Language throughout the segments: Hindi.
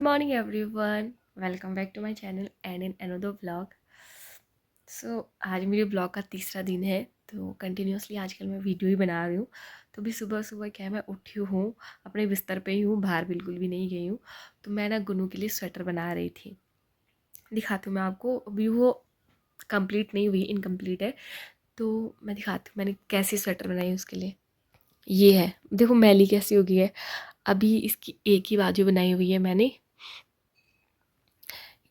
Morning everyone, welcome back to my channel and in another vlog. आज मेरे ब्लॉग का तीसरा दिन है। तो कंटिन्यूसली आजकल मैं वीडियो ही बना रही हूँ। तो भी सुबह सुबह क्या है, मैं उठी हूँ, अपने बिस्तर पे ही हूँ, बाहर बिल्कुल भी नहीं गई हूँ। तो मैं ना गुन्नू के लिए स्वेटर बना रही थी। दिखाती हूँ मैं आपको। अभी वो कंप्लीट नहीं हुई, इनकम्प्लीट है। तो मैं दिखाती हूँ मैंने कैसी स्वेटर बनाई उसके लिए। ये है, देखो मैली कैसी हो गई है। अभी इसकी एक ही बाजू बनाई हुई है मैंने।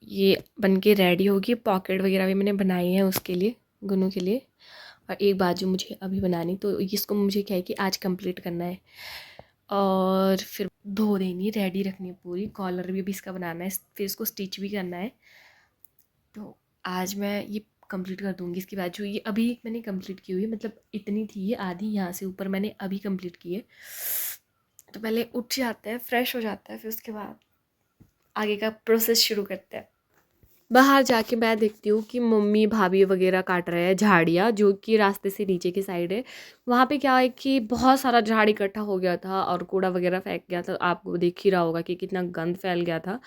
ये बन के रेडी होगी। पॉकेट वगैरह भी मैंने बनाई है उसके लिए, गुनू के लिए। और एक बाजू मुझे अभी बनानी, तो इसको मुझे क्या है कि आज कंप्लीट करना है और फिर धो देनी, रेडी रखनी है पूरी। कॉलर भी अभी इसका बनाना है, फिर इसको स्टिच भी करना है। तो आज मैं ये कंप्लीट कर दूँगी इसकी बाजू। ये अभी मैंने कंप्लीट की हुई है, मतलब इतनी थी ये आधी, यहाँ से ऊपर मैंने अभी कंप्लीट की है। तो पहले उठ जाता है, फ्रेश हो जाता है, फिर उसके बाद आगे का प्रोसेस शुरू करते हैं। बाहर जाके मैं देखती हूँ कि मम्मी भाभी वगैरह काट रहे हैं झाड़ियाँ, जो कि रास्ते से नीचे की साइड है। वहाँ पे क्या है कि बहुत सारा झाड़ इकट्ठा हो गया था और कूड़ा वगैरह फेंक गया था। आपको दिख ही रहा होगा कि कितना गंद फैल गया था।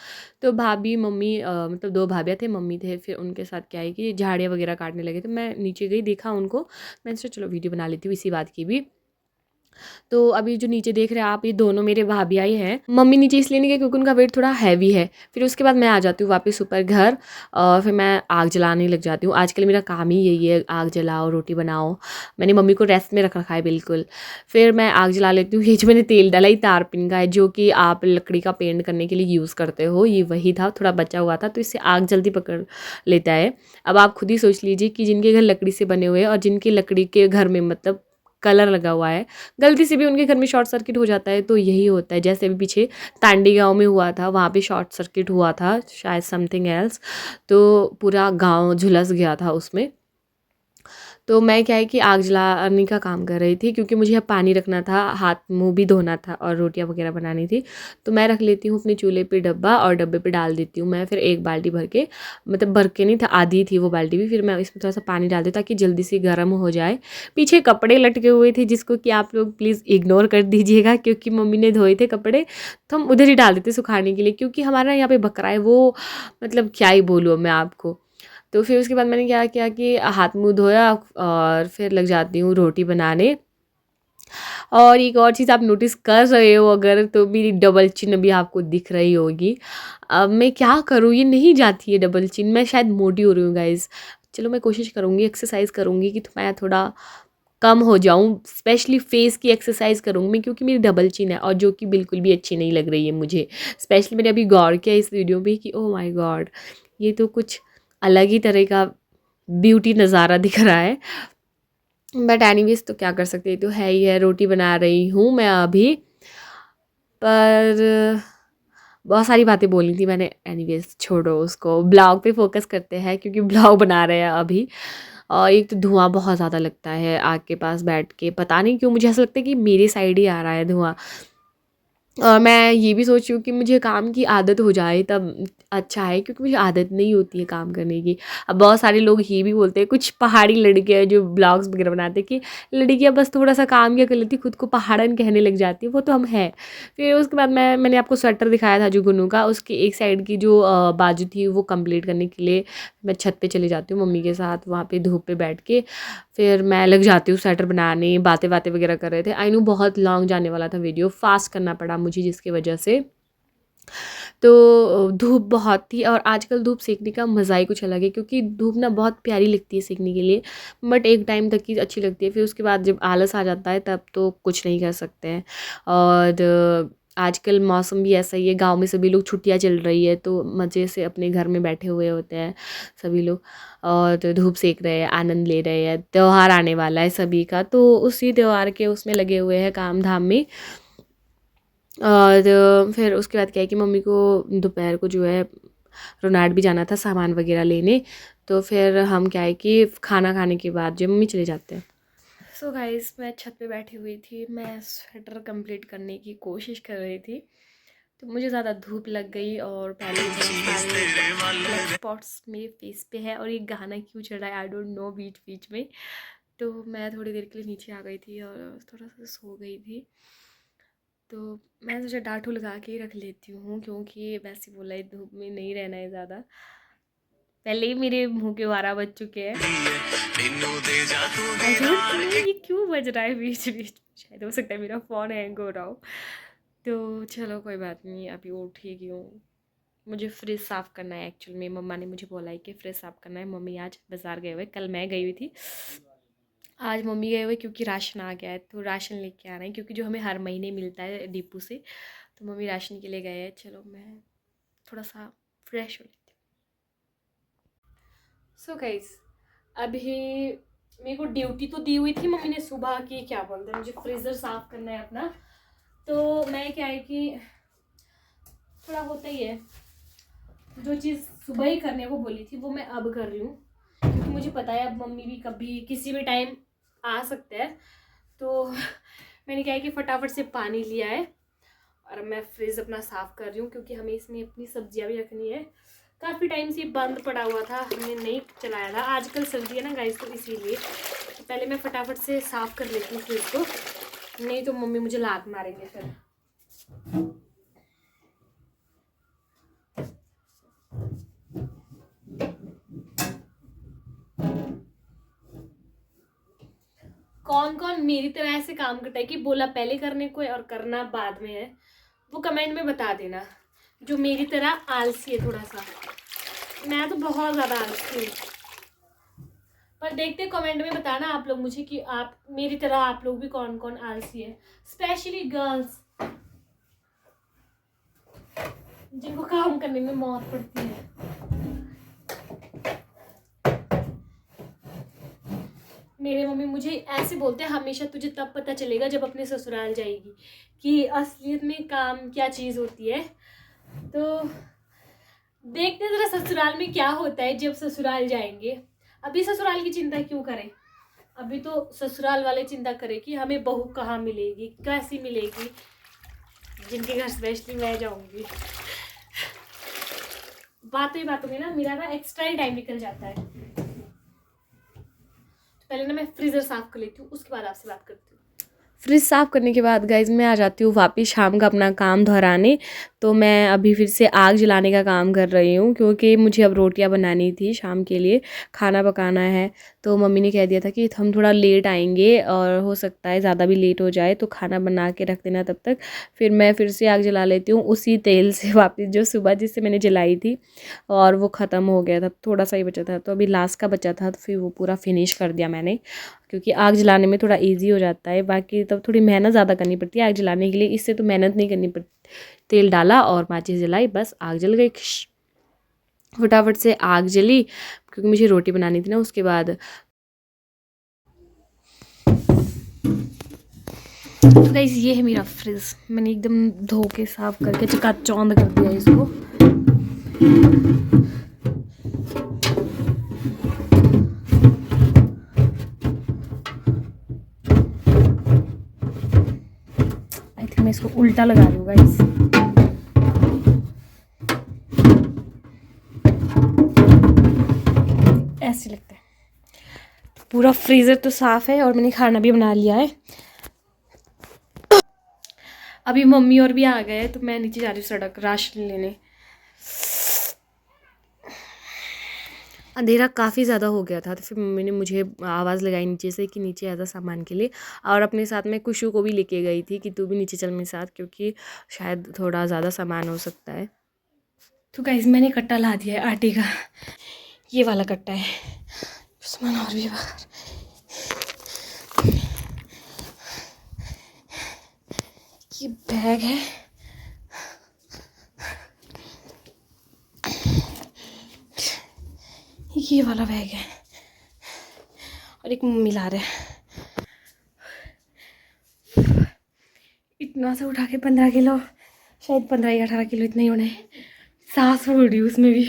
तो भाभी मम्मी मतलब दो भाभियाँ थे, मम्मी थे, फिर उनके साथ क्या है कि झाड़ियाँ वगैरह काटने लगे। तो मैं नीचे गई, देखा उनको, मैंने सोचा चलो वीडियो बना लेती हूँ इसी बात की भी। तो अभी जो नीचे देख रहे हैं आप, ये दोनों मेरे भाभी आई हैं। मम्मी नीचे इसलिए नहीं गई क्योंकि उनका वेट थोड़ा हैवी है। फिर उसके बाद मैं आ जाती हूँ वापस ऊपर घर, और फिर मैं आग जलाने लग जाती हूँ। आजकल मेरा काम ही यही है, आग जलाओ, रोटी बनाओ। मैंने मम्मी को रेस्ट में रख रखा है बिल्कुल। फिर मैं आग जला लेती हूँ। ये जो मैंने तेल डाला, ये तारपीन का है, जो कि आप लकड़ी का पेंट करने के लिए यूज़ करते हो। ये वही था, थोड़ा बचा हुआ था, तो इससे आग जल्दी पकड़ लेता है। अब आप खुद ही सोच लीजिए कि जिनके घर लकड़ी से बने हुए हैं और जिनके लकड़ी के घर में मतलब कलर लगा हुआ है, गलती से भी उनके घर में शॉर्ट सर्किट हो जाता है। तो यही होता है, जैसे अभी पीछे तांडी गांव में हुआ था, वहाँ पे शॉर्ट सर्किट हुआ था, शायद समथिंग एल्स। तो पूरा गांव झुलस गया था उसमें। तो मैं क्या है कि आग जलाने का काम कर रही थी, क्योंकि मुझे अब पानी रखना था, हाथ मुंह भी धोना था और रोटियां वगैरह बनानी थी। तो मैं रख लेती हूँ अपने चूल्हे पे डब्बा, और डब्बे पे डाल देती हूँ मैं फिर एक बाल्टी भर के। मतलब भर के नहीं था, आधी थी वो बाल्टी भी। फिर मैं इसमें थोड़ा सा पानी डाल दी ताकि जल्दी से गर्म हो जाए। पीछे कपड़े लटके हुए थे, जिसको कि आप लोग प्लीज़ इग्नोर कर दीजिएगा, क्योंकि मम्मी ने धोए थे कपड़े, तो हम उधर ही डाल देते सुखाने के लिए। क्योंकि हमारा यहाँ पे बकरा है, वो मतलब क्या ही बोलूँ मैं आपको। तो फिर उसके बाद मैंने क्या किया कि हाथ मुँह धोया और फिर लग जाती हूँ रोटी बनाने। और एक और चीज़ आप नोटिस कर रहे हो अगर, तो मेरी डबल चिन अभी आपको दिख रही होगी। अब मैं क्या करूँ, ये नहीं जाती है डबल चिन। मैं शायद मोटी हो रही हूँ गाइज़। चलो मैं कोशिश करूँगी, एक्सरसाइज़ करूँगी कि तो मैं थोड़ा कम हो जाऊँ। स्पेशली फेस की एक्सरसाइज़ करूँगी मैं, क्योंकि मेरी डबल चिन है और जो कि बिल्कुल भी अच्छी नहीं लग रही है मुझे। स्पेशली मैंने अभी गौर किया इस वीडियो में कि ओह माय गॉड, ये तो कुछ अलग ही तरह का ब्यूटी नज़ारा दिख रहा है। बट एनीवेज, तो क्या कर सकते हैं, तो है ही है। रोटी बना रही हूँ मैं अभी, पर बहुत सारी बातें बोली थी मैंने। एनीवेज छोड़ो उसको, ब्लॉग पे फोकस करते हैं, क्योंकि ब्लॉग बना रहे हैं अभी। और एक तो धुआं बहुत ज़्यादा लगता है आग के पास बैठ के, पता नहीं क्यों मुझे ऐसा लगता है कि मेरे साइड ही आ रहा है धुआं। और मैं ये भी सोच रही हूँ कि मुझे काम की आदत हो जाए तब अच्छा है, क्योंकि मुझे आदत नहीं होती है काम करने की। अब बहुत सारे लोग ये भी बोलते हैं, कुछ पहाड़ी लड़कियाँ जो ब्लॉग्स वगैरह बनाते हैं, कि लड़कियाँ बस थोड़ा सा काम किया कर लेती, खुद को पहाड़न कहने लग जाती है। वो तो हम हैं। फिर उसके बाद मैंने आपको स्वेटर दिखाया था जो गुनू का, उसकी एक साइड की जो बाजू थी वो कंप्लीट करने के लिए मैं छत पे चली जाती हूँ मम्मी के साथ, वहाँ पे धूप पे बैठ के। फिर मैं लग जाती हूँ स्वेटर बनाने। बातें बातें वगैरह कर रहे थे। आई नो बहुत लॉन्ग जाने वाला था वीडियो, फास्ट करना पड़ा मुझे जिसकी वजह से। तो धूप बहुत थी, और आजकल धूप सेकने का मज़ा ही कुछ अलग है, क्योंकि धूप ना बहुत प्यारी लगती है सेकने के लिए। बट एक टाइम तक ही अच्छी लगती है, फिर उसके बाद जब आलस आ जाता है तब तो कुछ नहीं कर सकते हैं। और आजकल मौसम भी ऐसा ही है, गांव में सभी लोग छुट्टियां चल रही है, तो मज़े से अपने घर में बैठे हुए होते हैं सभी लोग, और धूप सेक रहे हैं, आनंद ले रहे हैं। त्यौहार आने वाला है सभी का, तो उसी त्यौहार के उसमें लगे हुए हैं काम धाम में। और फिर उसके बाद क्या है कि मम्मी को दोपहर को जो है रोनाट भी जाना था सामान वगैरह लेने। तो फिर हम क्या है कि खाना खाने के बाद जो मम्मी चले जाते हैं। सो गाइस, मैं छत पे बैठी हुई थी, मैं स्वेटर कंप्लीट करने की कोशिश कर रही थी। तो मुझे ज़्यादा धूप लग गई, और पहले ही बहुत सारे ब्लैक स्पॉट्स मेरे फेस पे है। और ये गाना क्यों चल रहा है आई डोंट नो बीच बीच में। तो मैं थोड़ी देर के लिए नीचे आ गई थी और थोड़ा सा सो गई थी। तो मैं सोचा डाँटू लगा के ही रख लेती हूँ, क्योंकि वैसे बोला है धूप में नहीं रहना है ज़्यादा। पहले ही मेरे मुँह के 12 बज चुके हैं। आई डोंट नो ये क्यों बज रहा है बीच-बीच, शायद हो सकता है मेरा फ़ोन हैंग हो रहा हो। तो चलो कोई बात नहीं, अभी उठ ही गई हूँ। मुझे फ्रिज साफ़ करना है एक्चुअल में, मम्मा ने मुझे बोला है कि फ्रिज साफ़ करना है। मम्मी आज बाज़ार गए हुए, कल मैं गई हुई थी, आज मम्मी गए हुए क्योंकि राशन आ गया है, तो राशन लेके आ रहे हैं, क्योंकि जो हमें हर महीने मिलता है डिपो से, तो मम्मी राशन के लिए गए हैं। चलो मैं थोड़ा सा फ्रेश हो लेती हूँ। सो गाइस, अभी मेरे को ड्यूटी तो दी हुई थी मम्मी ने सुबह की, क्या बोलते हैं, मुझे फ्रीज़र साफ़ करना है अपना। तो मैं क्या है कि थोड़ा होता ही है, जो चीज़ सुबह ही करने को बोली थी वो मैं अब कर रही हूँ, क्योंकि मुझे पता है अब मम्मी भी कभी किसी भी टाइम आ सकते हैं। तो मैंने क्या है कि फटाफट से पानी लिया है और मैं फ्रिज अपना साफ़ कर रही हूँ, क्योंकि हमें इसमें अपनी सब्जियाँ भी रखनी है। काफ़ी टाइम से बंद पड़ा हुआ था, हमने नहीं चलाया था। आजकल सर्दी है ना गाइस, तो इसीलिए तो पहले मैं फटाफट से साफ़ कर लेती हूँ फ्रिज को, नहीं तो मम्मी मुझे लात मारेंगे फिर। कौन कौन मेरी तरह ऐसे काम करता है कि बोला पहले करने को है और करना बाद में है, वो कमेंट में बता देना। जो मेरी तरह आलसी है थोड़ा सा, मैं तो बहुत ज़्यादा आलसी हूँ। पर देखते कमेंट में बताना आप लोग मुझे कि आप मेरी तरह आप लोग भी कौन कौन आलसी है, स्पेशली गर्ल्स जिनको काम करने में मौत पड़ती है। मेरे मम्मी मुझे ऐसे बोलते हैं हमेशा, तुझे तब पता चलेगा जब अपने ससुराल जाएगी कि असलियत में काम क्या चीज़ होती है। तो देखते जरा ससुराल में क्या होता है जब ससुराल जाएंगे। अभी ससुराल की चिंता क्यों करें, अभी तो ससुराल वाले चिंता करें कि हमें बहू कहाँ मिलेगी, कैसी मिलेगी, जिनके घर स्पेशली मैं जाऊंगी। बातों में ना मेरा ना एक्स्ट्रा ही टाइम निकल जाता है। तो पहले ना मैं फ्रीज़र साफ़ कर लेती हूँ, उसके बाद आपसे बात करती हूँ। फ्रिज साफ़ करने के बाद गाइज मैं आ जाती हूँ वापस शाम का अपना काम दोहराने। तो मैं अभी फिर से आग जलाने का काम कर रही हूँ, क्योंकि मुझे अब रोटियाँ बनानी थी शाम के लिए, खाना पकाना है। तो मम्मी ने कह दिया था कि हम थोड़ा लेट आएंगे और हो सकता है ज़्यादा भी लेट हो जाए, तो खाना बना के रख देना तब तक। फिर मैं फिर से आग जला लेती हूँ उसी तेल से वापस जो सुबह जिससे मैंने जलाई थी, और वो ख़त्म हो गया था, थोड़ा सा ही बचा था, तो अभी लास्ट का बचा था, तो फिर वो पूरा फिनिश कर दिया मैंने, क्योंकि आग जलाने में थोड़ा इजी हो जाता है। बाकी तब थोड़ी मेहनत ज़्यादा करनी पड़ती है आग जलाने के लिए, इससे तो मेहनत नहीं करनी पड़ती। तेल डाला और माचिस जलाई, बस आग जल गई, फटाफट से आग जली, क्योंकि मुझे रोटी बनानी थी ना उसके बाद। तो गाइस ये है मेरा फ्रिज, मैंने एकदम धो के साफ करके चकाचौंध कर दिया इसको। आई थिंक मैं इसको उल्टा लगा रही हूँ गाइस। ऐसे लगता है। पूरा फ्रीज़र तो साफ़ है और मैंने खाना भी बना लिया है। अभी मम्मी और भी आ गए हैं, तो मैं नीचे जा रही हूँ सड़क राशन लेने। अंधेरा काफ़ी ज़्यादा हो गया था, तो फिर मम्मी ने मुझे आवाज़ लगाई नीचे से कि नीचे आ जा सामान के लिए, और अपने साथ में कुशु को भी लेके गई थी कि तू भी नीचे चल मेरे साथ, क्योंकि शायद थोड़ा ज़्यादा सामान हो सकता है। तो गाइस मैंने कट्टा ला दिया है आटे का, ये वाला कट्टा है, सामान और भी बाहर। ये बैग है, ये वाला बैग है, और एक मम्मी ला रहे हैं। इतना सा उठा के 15 किलो, शायद 15 या 18 किलो इतना ही होना है। सांस फूल रही उसमें भी।